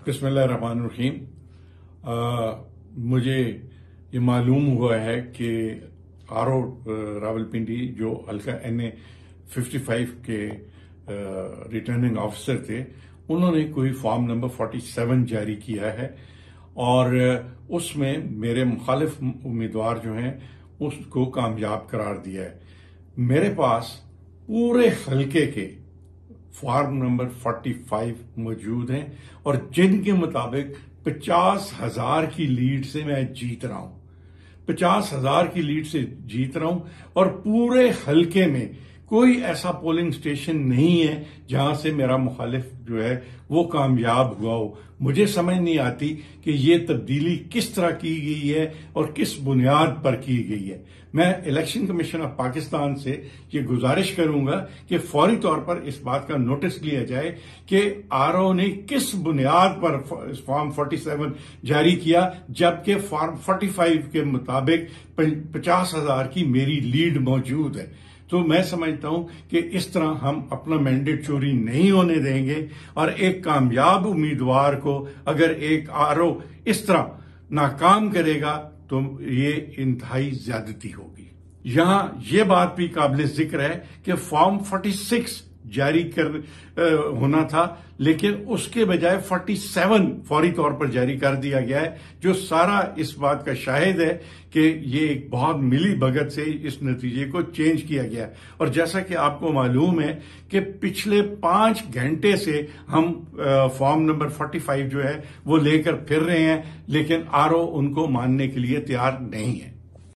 बिस्मिल्लाहिर्रहमानिर्रहीम। मुझे ये मालूम हुआ है कि आरओ रावलपिंडी जो हल्का NA 55 के रिटर्निंग ऑफिसर थे, उन्होंने कोई फॉर्म नंबर 47 जारी किया है और उसमें मेरे मुखालिफ उम्मीदवार जो हैं उसको कामयाब करार दिया है। मेरे पास पूरे हल्के के फॉर्म नंबर 45 मौजूद हैं और जिनके मुताबिक 50,000 की लीड से मैं जीत रहा हूं। 50,000 की लीड से जीत रहा हूं और पूरे हल्के में कोई ऐसा पोलिंग स्टेशन नहीं है जहां से मेरा मुखालिफ जो है वो कामयाब हुआ हो। मुझे समझ नहीं आती कि ये तब्दीली किस तरह की गई है और किस बुनियाद पर की गई है। मैं इलेक्शन कमीशन ऑफ पाकिस्तान से ये गुजारिश करूंगा कि फौरी तौर पर इस बात का नोटिस लिया जाए कि आरओ ने किस बुनियाद पर फॉर्म 47 जारी किया, जबकि फॉर्म 45 के मुताबिक 50,000 की मेरी लीड मौजूद है। तो मैं समझता हूं कि इस तरह हम अपना मैंडेट चोरी नहीं होने देंगे और एक कामयाब उम्मीदवार को अगर एक आरओ इस तरह नाकाम करेगा तो ये इंतहाई ज्यादती होगी। यहां ये बात भी काबिल जिक्र है कि फॉर्म 46 जारी होना था, लेकिन उसके बजाय 47 फौरी तौर पर जारी कर दिया गया है, जो सारा इस बात का शाहिद है कि ये एक बहुत मिली भगत से इस नतीजे को चेंज किया गया है। और जैसा कि आपको मालूम है कि पिछले 5 घंटे से हम फॉर्म नंबर 45 जो है वो लेकर फिर रहे हैं, लेकिन आरओ उनको मानने के लिए तैयार नहीं है।